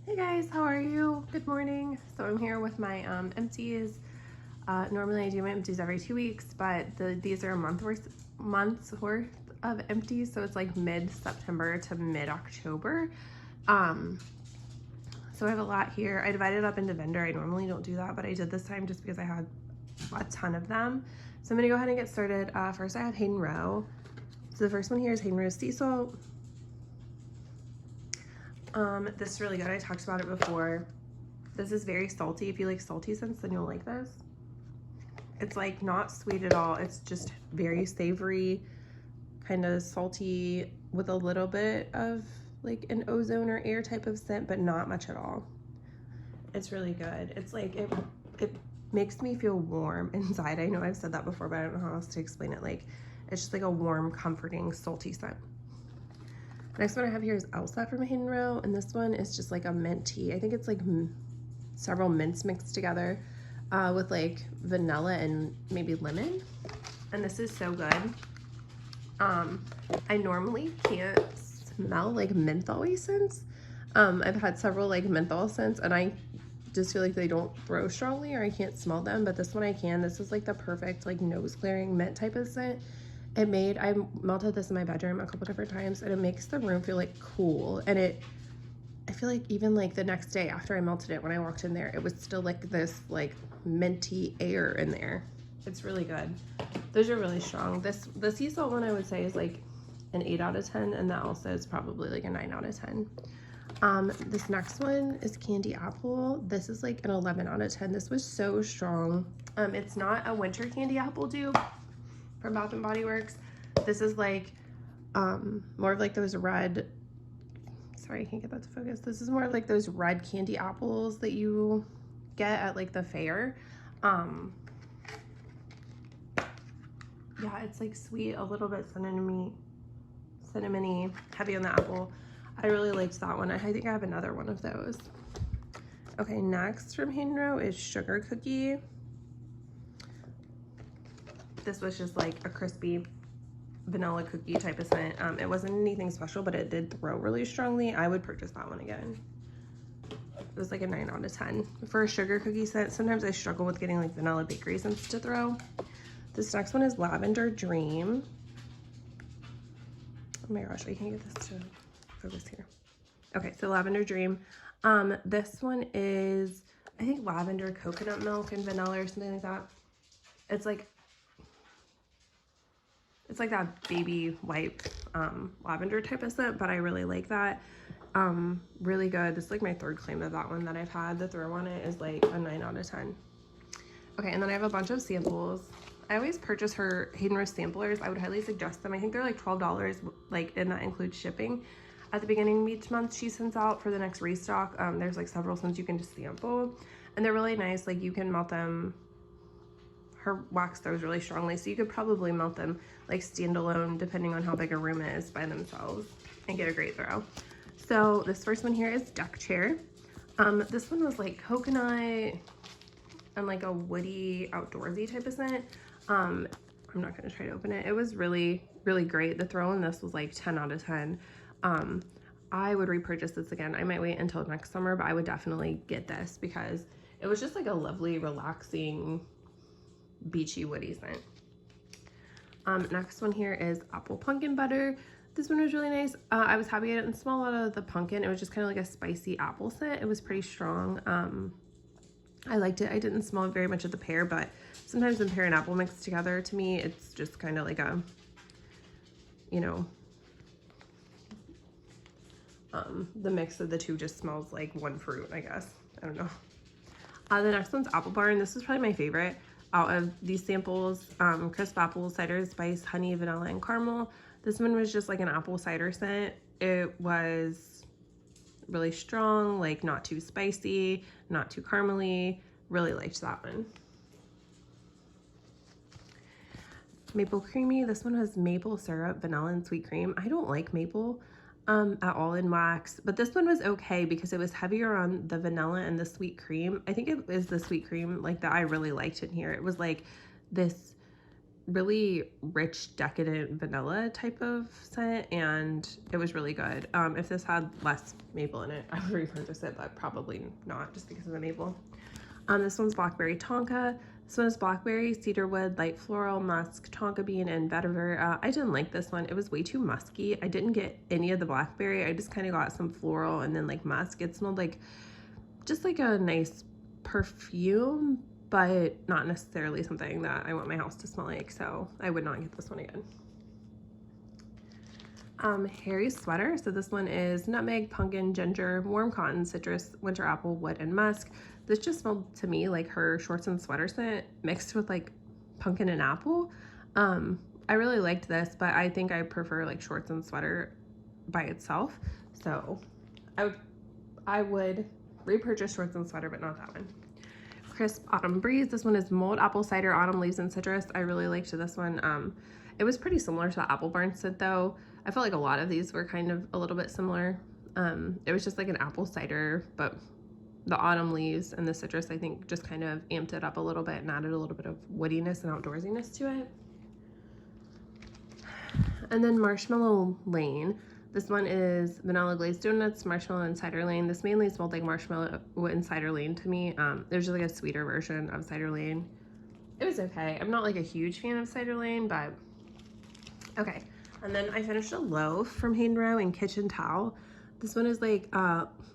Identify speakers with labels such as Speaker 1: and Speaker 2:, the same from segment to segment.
Speaker 1: Hey guys, how are you? Good morning. So I'm here with my empties. Normally I do my empties every 2 weeks, but these are a month's worth of empties, so it's like mid-September to mid-October. Um, so I have a lot here. I divided it up into vendor. I normally don't do that, but I did this time just because I had a ton of them. So I'm gonna go ahead and get started. First I have Hayden Row. So the first one here is Hayden Row Sea Salt. This is really good. I talked about it before. This is very salty. If you like salty scents, then you'll like this. It's like not sweet at all. It's just very savory, kind of salty with a little bit of like an ozone or air type of scent, but not much at all. It's really good. It's like, it makes me feel warm inside. I know I've said that before, but I don't know how else to explain it. Like, it's just like a warm, comforting, salty scent. Next one I have here is Elsa from Hayden Row, and this one is just like a mint tea. I think it's like several mints mixed together with like vanilla and maybe lemon. And this is so good. I normally can't smell like menthol-y scents. I've had several like menthol scents and I just feel like they don't throw strongly or I can't smell them, but this one I can. This is like the perfect like nose clearing mint type of scent. I melted this in my bedroom a couple different times and it makes the room feel like cool. And I feel like even like the next day after I melted it, when I walked in there, it was still like this like minty air in there. It's really good. Those are really strong. The sea salt one I would say is like an 8 out of 10, and that also is probably like a 9 out of 10. This next one is Candy Apple. This is like an 11 out of 10. This was so strong. It's not a winter candy apple dupe from Bath and Body Works. This is like more of like those red, sorry, I can't get that to focus. This is more of like those red candy apples that you get at like the fair. Yeah, it's like sweet, a little bit cinnamony, heavy on the apple. I really liked that one. I think I have another one of those. Okay, next from Hayden Row is Sugar Cookie. This was just like a crispy vanilla cookie type of scent. It wasn't anything special, but it did throw really strongly. I would purchase that one again. It was like a 9 out of 10. For a sugar cookie scent, sometimes I struggle with getting like vanilla bakery scents to throw. This next one is Lavender Dream. Oh my gosh, I can't get this to focus here. Okay, so Lavender Dream. This one is, I think, lavender coconut milk and vanilla or something like that. It's like that baby wipe lavender type of scent, but I really like that. Really good. This is like my third claim of that one that I've had. The throw on it is like a 9 out of 10. Okay, and then I have a bunch of samples. I always purchase her Hayden Row samplers. I would highly suggest them. I think they're like $12, like, and that includes shipping. At the beginning of each month, she sends out for the next restock. There's like several scents you can just sample, and they're really nice. Like, you can melt them. Her wax throws really strongly, so you could probably melt them like standalone, depending on how big a room it is, by themselves, and get a great throw. So this first one here is Deck Chair. This one was like coconut and like a woody outdoorsy type of scent. I'm not gonna try to open it. It was really, really great. The throw in this was like 10 out of 10. I would repurchase this again. I might wait until next summer, but I would definitely get this because it was just like a lovely, relaxing, beachy, woody scent. Next one here is Apple Pumpkin Butter. This one was really nice. I was happy I didn't smell a lot of the pumpkin. It was just kind of like a spicy apple scent. It was pretty strong. I liked it. I didn't smell very much of the pear, but sometimes when pear and apple mix together, to me, it's just kind of like a, you know, the mix of the two just smells like one fruit, I guess. I don't know. The next one's Apple Bar, and this is probably my favorite out of these samples. Crisp apple, cider, spice, honey, vanilla, and caramel. This one was just like an apple cider scent. It was really strong, like not too spicy, not too caramely. Really liked that one. Maple Creamy. This one has maple syrup, vanilla, and sweet cream. I don't like maple at all in wax, but this one was okay because it was heavier on the vanilla and the sweet cream. I think it is the sweet cream like that I really liked in here. It was like this really rich, decadent vanilla type of scent, and it was really good. If this had less maple in it, I would repurchase it, but probably not just because of the maple. This one's blackberry tonka. This one is blackberry, cedarwood, light floral, musk, tonka bean, and vetiver. I didn't like this one. It was way too musky. I didn't get any of the blackberry. I just kind of got some floral and then like musk. It smelled like just like a nice perfume, but not necessarily something that I want my house to smell like, so I would not get this one again. Harry's sweater. So this one is nutmeg, pumpkin, ginger, warm cotton, citrus, winter apple, wood, and musk. This just smelled to me like her shorts and sweater scent mixed with like pumpkin and apple. I really liked this, but I think I prefer like shorts and sweater by itself. So I would repurchase shorts and sweater, but not that one. Crisp Autumn Breeze. This one is mulled apple cider, autumn leaves, and citrus. I really liked this one. It was pretty similar to the Apple Barn scent though. I felt like a lot of these were kind of a little bit similar. It was just like an apple cider, but the autumn leaves and the citrus, I think, just kind of amped it up a little bit and added a little bit of woodiness and outdoorsiness to it. And then Marshmallow Lane. This one is vanilla glazed donuts, marshmallow, and cider lane. This mainly smelled like marshmallow and cider lane to me. It was just like a sweeter version of cider lane. It was okay. I'm not like a huge fan of cider lane, but okay. And then I finished a loaf from Hayden Row in Kitchen Towel. This one is like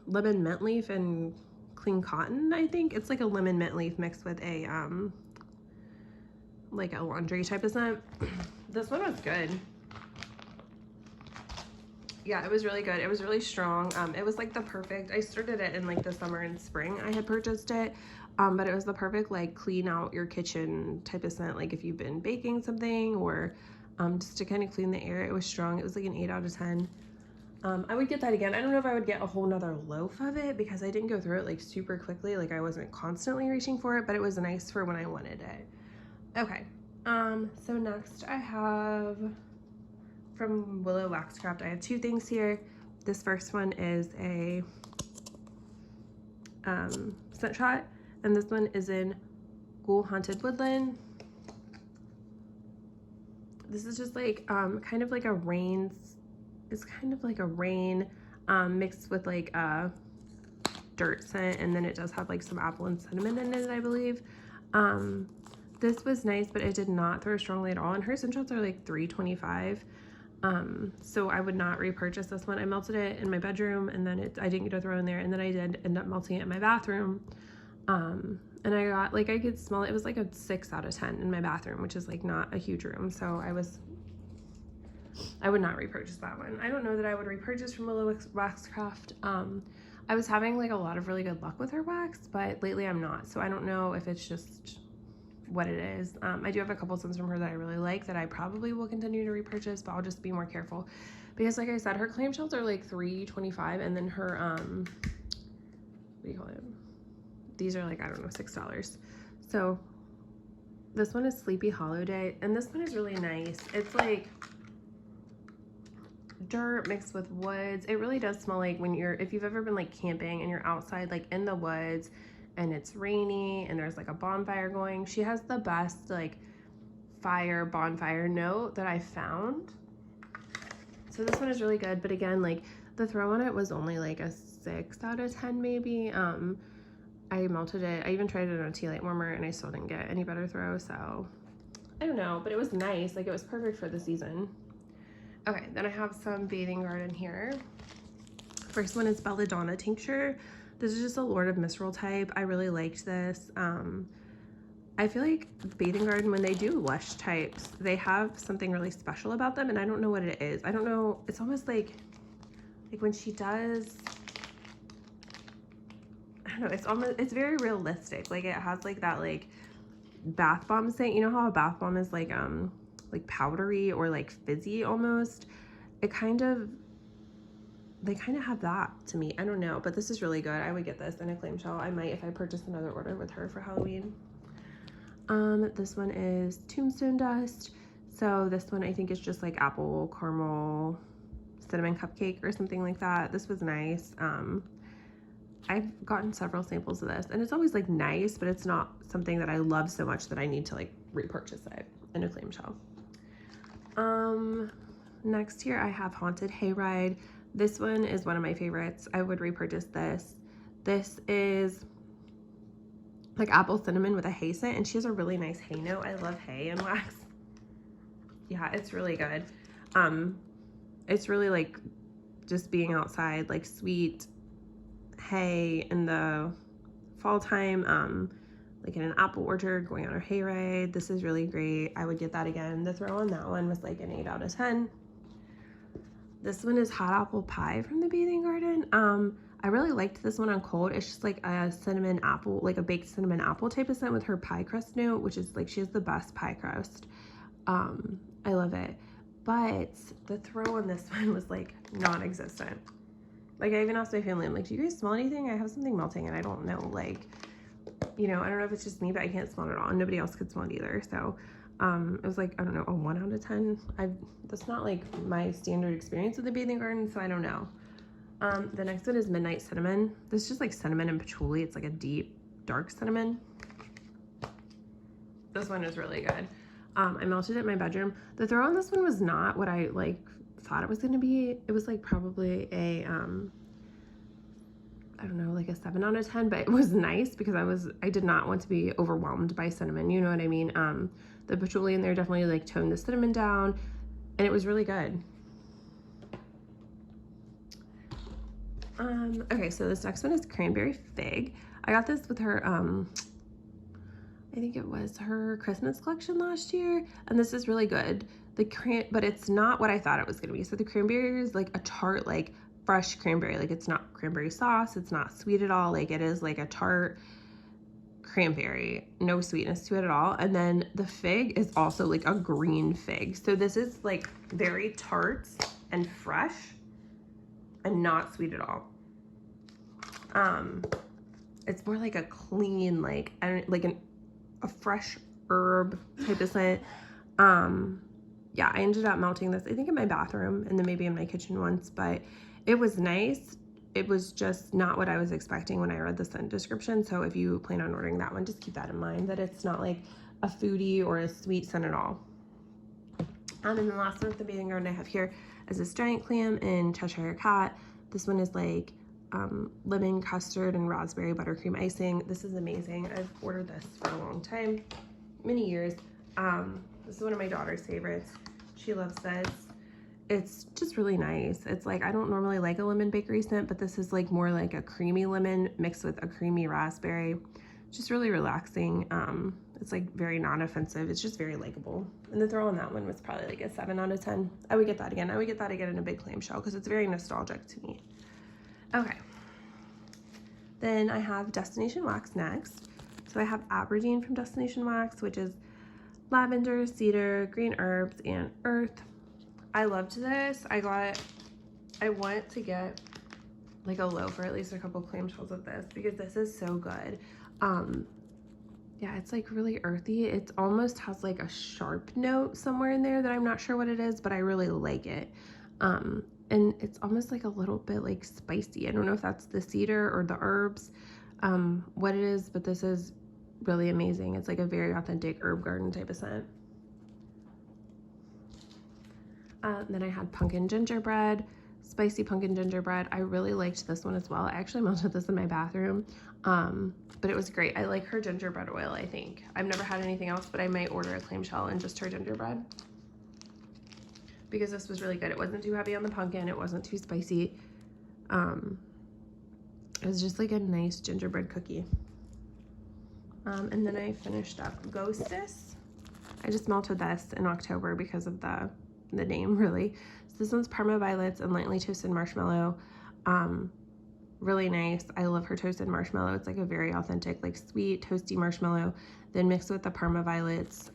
Speaker 1: lemon mint leaf and clean cotton, I think. It's like a lemon mint leaf mixed with a like a laundry type of scent. This one was good. Yeah, it was really good. It was really strong. It was like the perfect, I started it in like the summer and spring. I had purchased it, but it was the perfect like clean out your kitchen type of scent. Like if you've been baking something or just to kind of clean the air. It was strong. It was like an 8 out of 10. I would get that again. I don't know if I would get a whole nother loaf of it because I didn't go through it like super quickly. Like I wasn't constantly reaching for it, but it was nice for when I wanted it. Okay. So next I have from Willow Waxcraft. I have 2 things here. This first one is a scent shot, and this one is in Ghoul Haunted Woodland. This is just like kind of like a rain. It's kind of like a rain mixed with like a dirt scent, and then it does have like some apple and cinnamon in it, I believe. This was nice, but it did not throw strongly at all, and her scent shots are like $3.25. So I would not repurchase this one. I melted it in my bedroom, and then I didn't get to throw in there, and then I did end up melting it in my bathroom. And I got like, I could smell it. It was like a 6 out of 10 in my bathroom, which is like not a huge room. So I would not repurchase that one. I don't know that I would repurchase from Willow Waxcraft. I was having like a lot of really good luck with her wax, but lately I'm not. So I don't know if it's just what it is. I do have a couple scents from her that I really like that I probably will continue to repurchase, but I'll just be more careful because like I said, her clamshells are like $3.25, and then her what do you call it, these are like, I don't know, $6. So this one is Sleepy Holiday, and this one is really nice. It's like dirt mixed with woods. It really does smell like if you've ever been like camping and you're outside like in the woods and it's rainy and there's like a bonfire going. She has the best like bonfire note that I found. So this one is really good, but again, like the throw on it was only like a 6 out of 10 maybe. I melted it. I even tried it on a tea light warmer and I still didn't get any better throw, so I don't know, but it was nice. Like it was perfect for the season. Okay, then I have some Bathing Garden here. First one is Belladonna Tincture. This is just a Lord of Misrule type. I really liked this. I feel like Bathing Garden, when they do lush types, they have something really special about them, and I don't know what it is. I don't know. It's almost like when she does, I don't know, it's very realistic. Like it has like that like bath bomb scent. You know how a bath bomb is like powdery or like fizzy almost? They kind of have that to me. I don't know, but this is really good. I would get this in a clamshell. I might if I purchase another order with her for Halloween. This one is Tombstone Dust. So this one I think is just like apple caramel cinnamon cupcake or something like that. This was nice. I've gotten several samples of this, and it's always like nice, but it's not something that I love so much that I need to like repurchase it. in a clamshell. Next here I have Haunted Hayride. This one is one of my favorites. I would repurchase this. This is like apple cinnamon with a hay scent, and she has a really nice hay note. I love hay and wax. Yeah, it's really good. It's really like just being outside, like sweet hay in the fall time, like in an apple orchard, going on a hayride. This is really great. I would get that again. The throw on that one was like an 8 out of 10. This one is Hot Apple Pie from the Bathing Garden. I really liked this one on cold. It's just like a cinnamon apple, like a baked cinnamon apple type of scent with her pie crust note, which is like, she has the best pie crust. I love it. But the throw on this one was like non-existent. Like I even asked my family, I'm like, do you guys smell anything? I have something melting and I don't know, like, you know, I don't know if it's just me, but I can't smell it at all. And nobody else could smell it either. So it was like, I don't know, a 1 out of 10. That's not like my standard experience with the Bathing Garden, so I don't know. The next one is Midnight Cinnamon. This is just like cinnamon and patchouli. It's like a deep, dark cinnamon. This one is really good. I melted it in my bedroom. The throw on this one was not what I like thought it was going to be. It was like probably a, I don't know, like a 7 out of 10, but it was nice because I did not want to be overwhelmed by cinnamon. You know what I mean? The patchouli in there definitely like toned the cinnamon down, and it was really good. Okay, so this next one is Cranberry Fig. I got this with her, I think it was her Christmas collection last year, and this is really good. But it's not what I thought it was gonna be. So the cranberry is like a tart, like fresh cranberry. Like it's not cranberry sauce, it's not sweet at all. Like it is like a tart cranberry, no sweetness to it at all. And then the fig is also like a green fig. So this is like very tart and fresh and not sweet at all. It's more like a clean, like a fresh herb type of scent. Yeah, I ended up melting this, I think in my bathroom and then maybe in my kitchen once, but it was nice. It was just not what I was expecting when I read the scent description. So if you plan on ordering that one, just keep that in mind, that it's not like a foodie or a sweet scent at all. And then the last one with the Bathing Garden I have here is this giant clam in Cheshire Cat. This one is like lemon custard and raspberry buttercream icing. This is amazing. I've ordered this for a long time, many years. This is one of my daughter's favorites. She loves this. It's just really nice. It's like, I don't normally like a lemon bakery scent, but this is like more like a creamy lemon mixed with a creamy raspberry. Just really relaxing. It's like very non-offensive. It's just very likable. And the throw on that one was probably like a 7 out of 10. I would get that again. I would get that again in a big clamshell because it's very nostalgic to me. Okay. Then I have Destination Wax next. So I have Aberdeen from Destination Wax, which is lavender, cedar, green herbs, and earth. I loved this. I want to get like a loaf or at least a couple clamshells of this because this is so good. Yeah, it's like really earthy. It almost has like a sharp note somewhere in there that I'm not sure what it is, but I really like it. And it's almost like a little bit like spicy. I don't know if that's the cedar or the herbs, what it is, but this is really amazing. It's like a very authentic herb garden type of scent. Then I had pumpkin gingerbread, spicy pumpkin gingerbread. I really liked this one as well. I actually melted this in my bathroom, but it was great. I like her gingerbread oil, I think. I've never had anything else, but I might order a clamshell and just her gingerbread because this was really good. It wasn't too heavy on the pumpkin. It wasn't too spicy. It was just like a nice gingerbread cookie. And then I finished up Ghostess. I just melted this in October because of the name, really. So this one's Parma Violets and lightly toasted marshmallow. Really nice. I love her toasted marshmallow. It's like a very authentic, like sweet, toasty marshmallow, then mixed with the Parma Violets.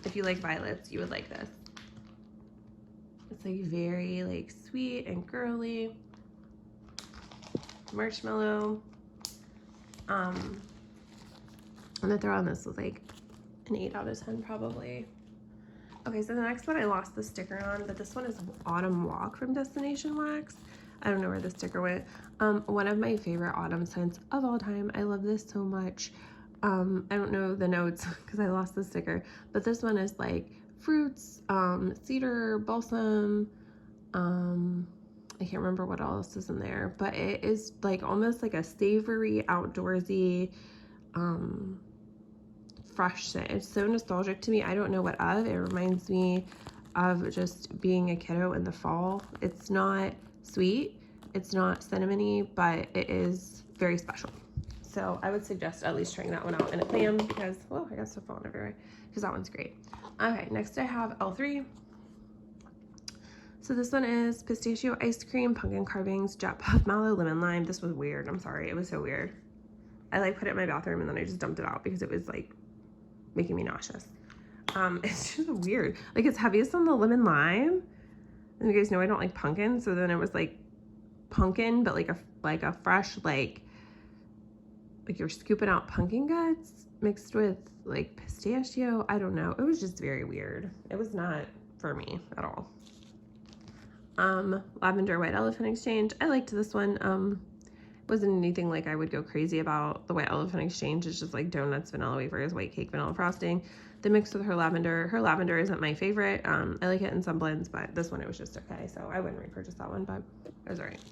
Speaker 1: If you like violets, you would like this. It's like very like sweet and girly. Marshmallow. And the throw on this was like an 8 out of 10 probably. Okay, so the next one I lost the sticker on, but this one is Autumn Walk from Destination Wax. I don't know where the sticker went. One of my favorite autumn scents of all time. I love this so much. I don't know the notes because I lost the sticker, but this one is like fruits, cedar, balsam, I can't remember what else is in there, but it is like almost like a savory, outdoorsy, fresh scent. It's so nostalgic to me. I don't know what of. It reminds me of just being a kiddo in the fall. It's not sweet, it's not cinnamony, but it is very special. So I would suggest at least trying that one out in a clam because, oh, I got stuff falling everywhere because that one's great. Okay, next I have L3. So this one is pistachio ice cream, pumpkin carvings, jet puff, mallow, lemon lime. This was weird. I'm sorry. It was so weird. I like put it in my bathroom and then I just dumped it out because it was like making me nauseous. It's just weird. Like it's heaviest on the lemon lime. And you guys know I don't like pumpkin, so then it was like pumpkin, but like a fresh like you're scooping out pumpkin guts mixed with like pistachio. I don't know. It was just very weird. It was not for me at all. Lavender White Elephant Exchange. I liked this one. Wasn't anything like I would go crazy about. The White Elephant Exchange is just like donuts, vanilla wafers, white cake, vanilla frosting. The mix with her lavender. Her lavender isn't my favorite. I like it in some blends, but this one it was just okay. So I wouldn't repurchase that one, but it was alright.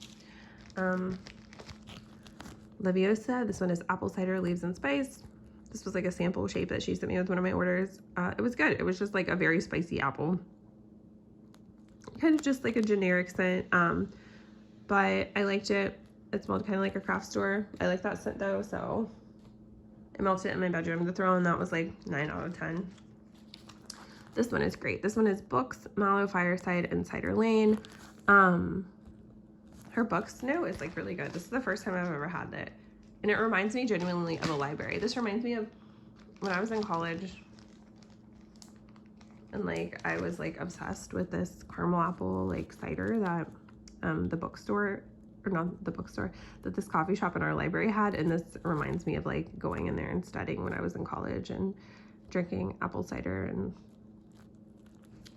Speaker 1: Leviosa. This one is apple cider, leaves and spice. This was like a sample shape that she sent me with one of my orders. It was good. It was just like a very spicy apple. Kind of just like a generic scent, but I liked it. It smelled kind of like a craft store. I like that scent though, so I melted it in my bedroom to throw in. That was like 9 out of 10. This one is great. This one is Books, Mallow, Fireside, and Cider Lane. Her Books note is like really good. This is the first time I've ever had it, and it reminds me genuinely of a library. This reminds me of when I was in college. And like I was like obsessed with this caramel apple like cider that the bookstore, or not the bookstore, that this coffee shop in our library had. And this reminds me of like going in there and studying when I was in college and drinking apple cider, and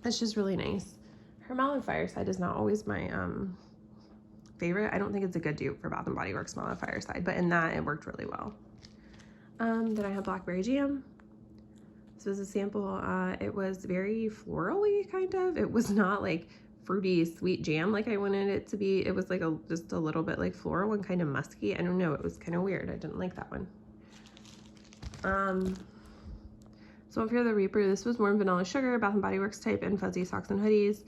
Speaker 1: it's just really nice. Her Mallow Fireside is not always my favorite. I don't think it's a good dupe for Bath & Body Works Mallow Fireside, but in that it worked really well. Then I have Blackberry Jam. This was a sample. It was very florally, kind of. It was not like fruity, sweet jam like I wanted it to be. It was like just a little bit like floral and kind of musky. I don't know. It was kind of weird. I didn't like that one. So Fear the Reaper. This was warm vanilla sugar, Bath & Body Works type, and Fuzzy Socks and Hoodies.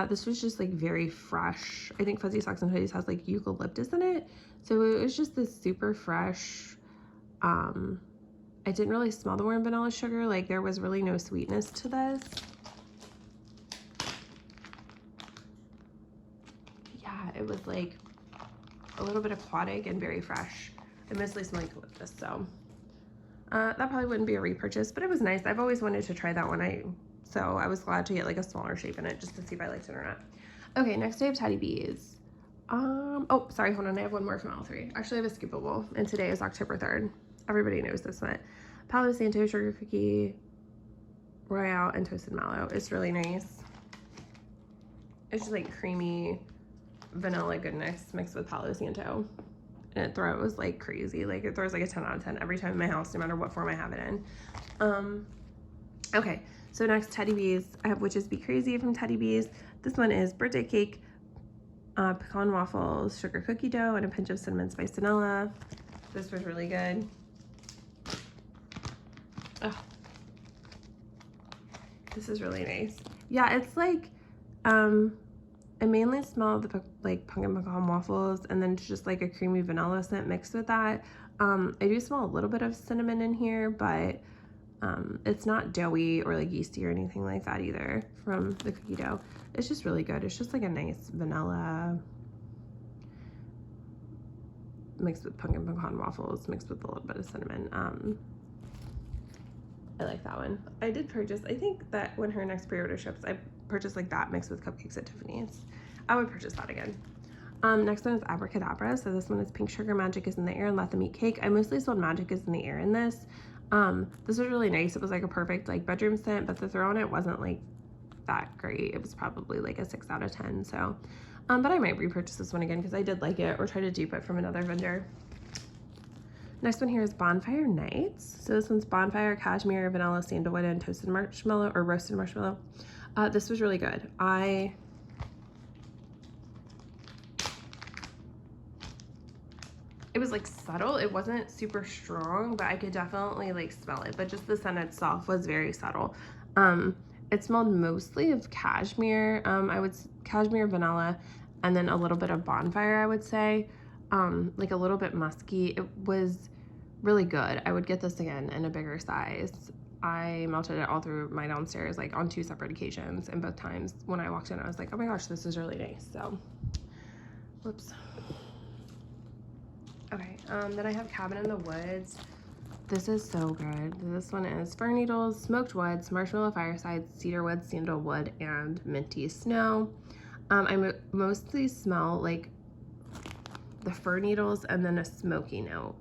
Speaker 1: This was just like very fresh. I think Fuzzy Socks and Hoodies has like eucalyptus in it. So it was just this super fresh, I didn't really smell the warm vanilla sugar. Like there was really no sweetness to this. Yeah, it was like a little bit aquatic and very fresh. I mostly smell eucalyptus, so that probably wouldn't be a repurchase, but it was nice. I've always wanted to try that one. So I was glad to get like a smaller shape in it just to see if I liked it or not. Okay, next I have Teddy Bees. Oh, sorry, hold on. I have one more from L3. Actually, I have a scoopable, and today is October 3rd. Everybody knows this one. Palo Santo Sugar Cookie, Royale, and Toasted Mallow. It's really nice. It's just like creamy vanilla goodness mixed with Palo Santo. And it throws like crazy. Like it throws like a 10 out of 10 every time in my house, no matter what form I have it in. Okay, so next Teddy Bees. I have Witches Be Crazy from Teddy Bees. This one is birthday cake, pecan waffles, sugar cookie dough, and a pinch of cinnamon spice vanilla. This was really good. Oh, this is really nice. Yeah, it's like I mainly smell the like pumpkin pecan waffles, and then just like a creamy vanilla scent mixed with that. I do smell a little bit of cinnamon in here, but it's not doughy or like yeasty or anything like that either from the cookie dough. It's just really good. It's just like a nice vanilla mixed with pumpkin pecan waffles mixed with a little bit of cinnamon. I like that one. I did purchase, I think that when her next pre-order ships, I purchased like that mixed with cupcakes at Tiffany's. I would purchase that again. Next one is Abracadabra. So this one is Pink Sugar, Magic is in the Air, and Let Them Eat Cake. I mostly sold Magic is in the Air in this. This was really nice. It was like a perfect like bedroom scent, but the throw on it wasn't like that great. It was probably like a 6 out of 10. So, but I might repurchase this one again because I did like it, or try to dupe it from another vendor. Next one here is Bonfire Nights. So this one's Bonfire, Cashmere, Vanilla, Sandalwood, and Toasted Marshmallow, or Roasted Marshmallow. This was really good. It was like subtle. It wasn't super strong, but I could definitely like smell it. But just the scent itself was very subtle. It smelled mostly of cashmere. Cashmere, vanilla, and then a little bit of bonfire, I would say. Like a little bit musky. It was really good. I would get this again in a bigger size. I melted it all through my downstairs, like on 2 separate occasions, and both times when I walked in, I was like, oh my gosh, this is really nice. So, whoops. Okay, then I have Cabin in the Woods. This is so good. This one is fir needles, smoked woods, marshmallow fireside, cedar wood, sandalwood, and minty snow. I mostly smell like the fir needles and then a smoky note.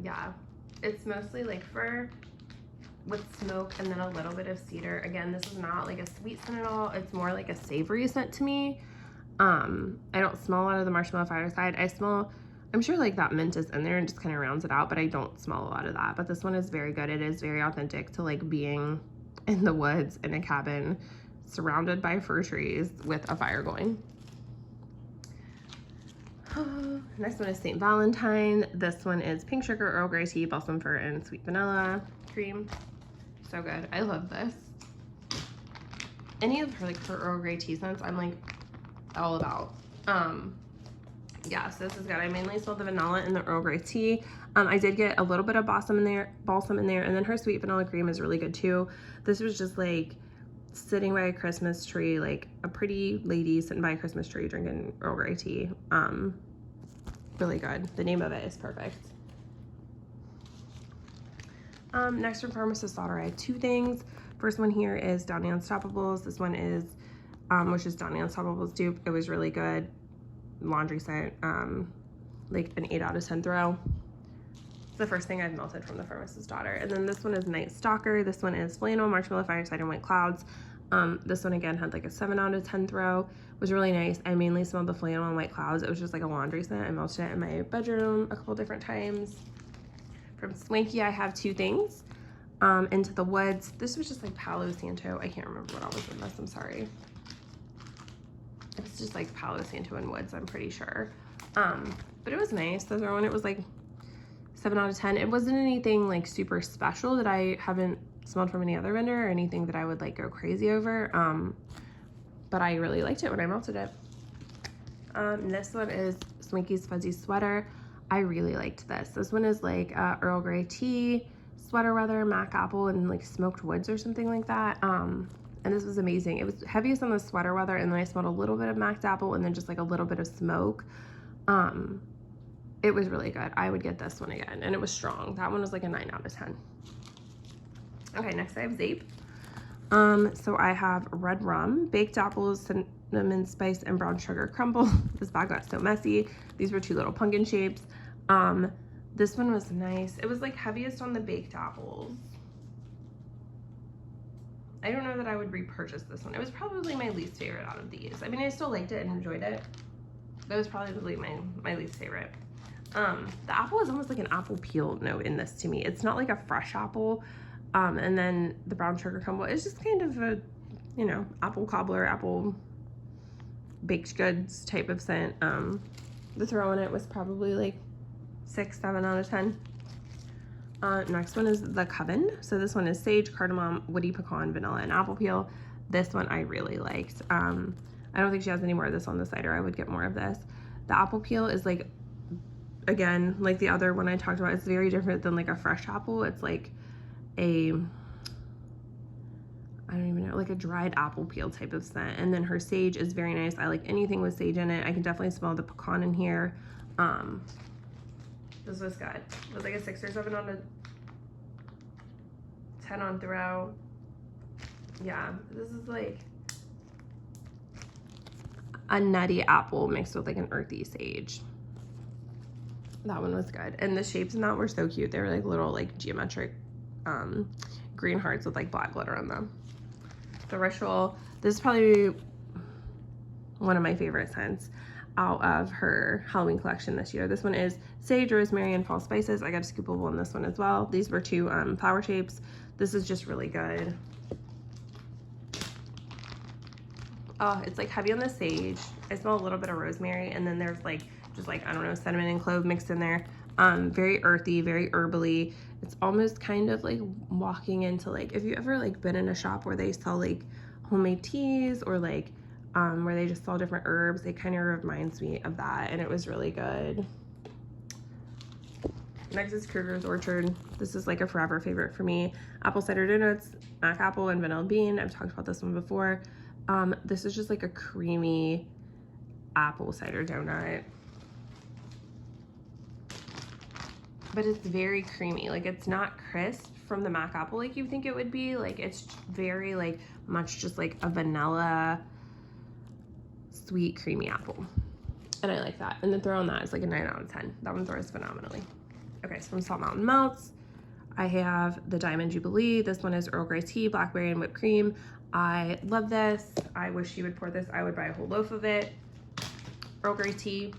Speaker 1: Yeah, it's mostly like fir with smoke and then a little bit of cedar. Again, this is not like a sweet scent at all. It's more like a savory scent to me. I don't smell a lot of the marshmallow fireside. I'm sure like that mint is in there and just kind of rounds it out, but I don't smell a lot of that. But this one is very good. It is very authentic to like being in the woods in a cabin surrounded by fir trees with a fire going. Next one is St. Valentine. This one is pink sugar, Earl Grey tea, balsam fir, and sweet vanilla cream. So good. I love this. Any of her Earl Grey tea scents, I'm like all about. Yeah, so this is good. I mainly smell the vanilla and the Earl Grey tea. I did get a little bit of balsam in there, and then her sweet vanilla cream is really good too. This was just like sitting by a Christmas tree, like a pretty lady sitting by a Christmas tree drinking Earl Grey tea. Really good. The name of it is perfect. Next from Pharmacist Daughter, I have 2 things. First one here is Downy Unstoppables. This one is, which is Downy Unstoppables dupe. It was really good. Laundry scent, like an 8 out of 10 throw. It's the first thing I've melted from the Pharmacist Daughter. And then this one is Night Stalker. This one is Flannel, Marshmallow, Fireside, and White Clouds. This one again had like a 7 out of 10 throw. It was really nice. I mainly smelled the Flannel and White Clouds. It was just like a laundry scent. I melted it in my bedroom a couple different times. From Swanky, I have 2 things. Into the Woods. This was just like Palo Santo. I can't remember what else was in this. I'm sorry. It's just like Palo Santo and Woods, I'm pretty sure. But it was nice. The other one, it was like 7 out of 10. It wasn't anything like super special that I haven't smelled from any other vendor or anything that I would like go crazy over. But I really liked it when I melted it. This one is Swinky's Fuzzy Sweater. I really liked this. This one is like Earl Grey tea, sweater weather, mac apple, and like smoked woods or something like that. And this was amazing. It was heaviest on the sweater weather, and then I smelled a little bit of mac apple and then just like a little bit of smoke. It was really good. I would get this one again, and it was strong. That one was like a 9 out of 10. Okay, next I have Sept. So I have red rum, baked apples, cinnamon spice, and brown sugar crumble. This bag got so messy. These were 2 little pumpkin shapes. This one was nice. It was like heaviest on the baked apples. I don't know that I would repurchase this one. It was probably my least favorite out of these. I mean, I still liked it and enjoyed it. That was probably my least favorite. The apple is almost like an apple peel note in this to me. It's not like a fresh apple. And then the brown sugar crumble is just kind of a, you know, apple cobbler, apple baked goods type of scent. The throw in it was probably like 6, 7 out of 10. Next one is the Coven. So this one is sage, cardamom, woody pecan, vanilla, and apple peel. This one I really liked. I don't think she has any more of this on the site, or I would get more of this. The apple peel is like, again, like the other one I talked about, it's very different than like a fresh apple. It's like a, I don't even know, like a dried apple peel type of scent. And then her sage is very nice. I like anything with sage in it. I can definitely smell the pecan in here. This was good. It was like a 6 or 7 on a 10 on throw. Yeah, this is like a nutty apple mixed with like an earthy sage. That one was good. And the shapes in that were so cute. They were like little like geometric green hearts with like black glitter on them. The Ritual, this is probably one of my favorite scents. out of her Halloween collection this year. This one is sage, rosemary, and fall spices. I got a scoopable in this one as well. These were 2 flower shapes. This is just really good. Oh, it's like heavy on the sage. I smell a little bit of rosemary, and then there's like just like, I don't know, cinnamon and clove mixed in there. Very earthy, very herbally. It's almost kind of like walking into like, if you ever like been in a shop where they sell like homemade teas or like where they just sell different herbs, it kind of reminds me of that, and it was really good. Next is Kruger's Orchard. This is like a forever favorite for me. Apple cider donuts, mac apple, and vanilla bean. I've talked about this one before. This is just like a creamy apple cider donut. But it's very creamy. Like, it's not crisp from the mac apple like you think it would be. Like, it's very like much just like a vanilla sweet creamy apple, and I like that. And the throw on that is like a 9 out of 10. That one throws phenomenally. Okay, so from Salt Mountain Melts, I have the Diamond Jubilee. This one is Earl Grey tea, blackberry, and whipped cream. I love this. I wish you would pour this. I would buy a whole loaf of it. Earl Grey tea,